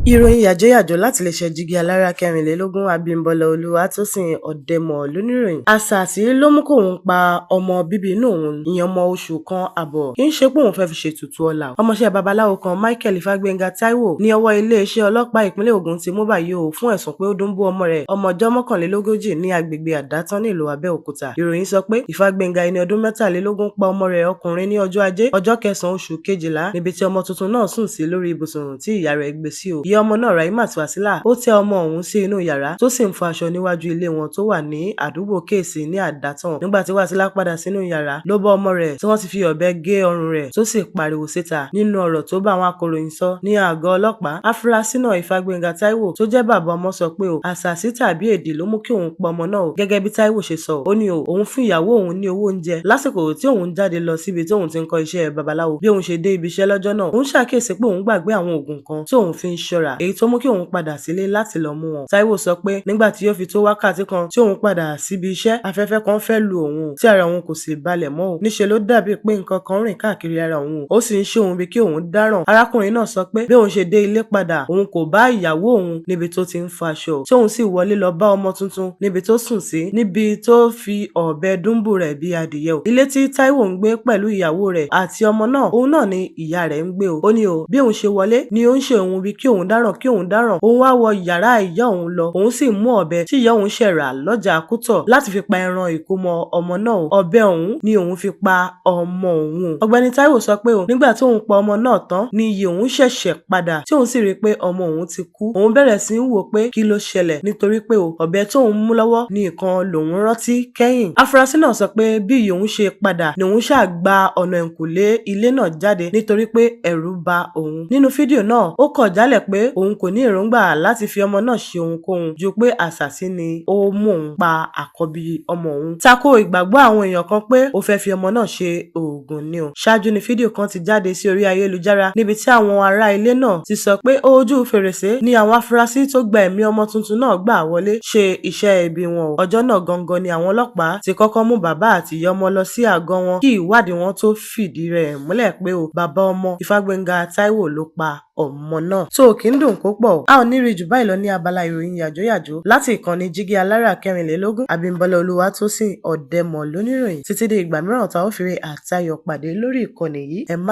Ìròyìn yàjóyàjó láti iléeṣẹ́ Jígí Alára 24 Abímbọ́lá Olúwatósìn Ọ̀dẹ́mọ̀ lóníròyìn. Àṣàsí ló mú kóun pa ọmọ bíbí inú òun ìyẹn ọmọ oṣù kan àbọ̀. Kì í ṣe pé òun fẹ́ fi ṣètùtù ọlà. Ọmọọṣẹ́ babaláwo kan Michael Ifágbénga Táíwò ní ọwọ́ iléeṣẹ́ ọlọ́pàá ìpínlẹ̀ Ògùn ti mú báyìí o fún ẹ̀sùn pé ó dùnbú ọmọ rẹ̀ ọmọ ọjọ́ 41 ní agbègbè Àdátán nílùú Abẹ́òkúta. Ìròyìn sọ pé Ifágbénga ẹni ọdún 23 pa ọmọ rẹ̀ ọkùnrin ní ọjọ́ Ajé ọjọ́ 9 oṣù Kejìlá níbi tí ọmọ tuntun náà sùn sí lórí ibùsùn tí ìyá rẹ̀ gbé sí o. Ìyá ọmọ náà Raimat Wasila ó tẹ ọmọ ọ̀hún sí inú yàrá tó sì ń fọ aṣọ níwájú ilé wọn tó wà ní àdúgbò Kéèsì ní Àdátán. Nígbà tí Wasila padà sínú yàrá ló bá ọmọ rẹ̀ tí wọ́n ti fi ọ̀bẹ gé ọrùn rẹ̀ tó sì pariwo síta. Nínú ọ̀rọ̀ tó bá àwọn akọ̀ròyìn sọ ní àgọ́ ọlọ́pàá, afurasí náà Ifágbénga Táíwò tó jẹ́ bàbá ọmọ sọ pé àṣàsí tàbí èdè ló mú kí òun pa ọmọ náà. Gẹ́gẹ́ bí Táíwò ṣe sọ, ó ní òun fún ìyàwó òun ní owó oúnjẹ lásìkò tí òun jáde lọ síbi tí òun ti ń kọ́ iṣẹ́ babaláwo. Bí òun ṣe dé ibi iṣẹ́ lọ́jọ́ náà, òun ṣàkíyèsí pé òun gbàgbé àwọn oògùn kan tí òun fi ń ṣọ́ra, èyí tó mú kí òun padà sílé láti lọ mú wọn. Táíwò sọ pé nígbà tí ó fi tó wákàtí kan tí òun padà síbi iṣẹ́, afẹ́fẹ́ kan fẹ́ lu òun tí ara òun kò sì balẹ̀ mọ́ o. Níṣe ló dàbí pé nǹkan kan rìn káàkiri ara òun, ó sì ń ṣe òun bí kí òun dáràn. Arákùnrin náà sọ pé bí òun ṣe dé ilé padà, òun kò bá ìyàwó òun níbi tó ti ń fọ aṣọ, tí òun sì wọlé lọ bá ọmọ tuntun níbi tó sùn sí, níbi tó fi ọ̀bẹ dùnbù rẹ̀ bí adìyẹ o. Ilé tí Táíwò ń gbé pẹ̀lú ìyàwó rẹ̀ àti ọmọ náà, òun náà ni ìyá rẹ̀ ń gbé o. Ó ní bí òun ṣe wọlé ni ó ń ṣe òun bí kí òun dáràn, òun wá wọ yàrá ìyá òun lọ, òun sì mú ọ̀bẹ tí ìyá òun ṣẹ̀ rà lọ́jà Kútọ̀ láti fi pa ẹran ìkómọ ọmọ náà o. Ọ̀bẹ òun ni òun fi pa ọmọ òun. Ọ̀gbẹ́ni Táíwò sọ pé nígbà tí òun pa ọmọ náà tán ni iyì òun ṣẹ̀ṣẹ̀ padà tí òun sì rí pé ọmọ òun ti kú. Òun bẹ̀rẹ̀ sí ń wò pé kí ló ṣẹlẹ̀ nítorí pé ọ̀bẹ tóun mú lọ́wọ́ ní nǹkan lòun rántí kẹ́yìn. Afurasí náà sọ pé bí iyì òun ṣe padà ni òun ṣáà gba ọ̀nà ẹ̀yìnkùlé ilé náà jáde nítorí pé ẹ̀rù bà òun. Nínú fídíò náà, ó kọ̀ jálẹ̀ pé òun kò ní èròǹgbà láti fi ọmọ náà ṣe ohunkóhun ju pé àṣàsí ni ó mú òun pa àkọ́bí ọmọ òun. Tako ìgbàgbọ́ àwọn èèyàn kan pé ó fẹ́ fi ọmọ náà ṣe oògùn ni o. Ṣáájú ni fídíò kan ti jáde sí orí ayélujára níbi tí àwọn ará ilé náà ti sọ pé ojú fèrèsé ni àwọn afurasí tó gba ẹ̀mí ọmọ tuntun náà gbà wọlé ṣe iṣẹ́ ibi wọn o. Ọjọ́ náà gangan ni àwọn ọlọ́pàá ti kọ́kọ́ mú bàbá àti ìyá ọmọ lọ sí àgọ́ wọn kí ìwádìí wọn tó fìdí rẹ̀ múlẹ̀ pé bàbá ọmọ Ifágbénga Táíwò ló pa ọmọ náà. Tó kì í dùn kó pọ̀, a ò ní rí jù báyìí lọ ní abala ìròyìn yàjóyàjó láti ìkànnì Jígí Alára 24 Abímbọ́lá Olúwatósìn Ọ̀dẹ́mọ̀ lóníròyìn. Títí di ìgbà mìíràn tá ó fi rí àtayọ̀ pàdé lórí ìkànnì yìí, ẹ má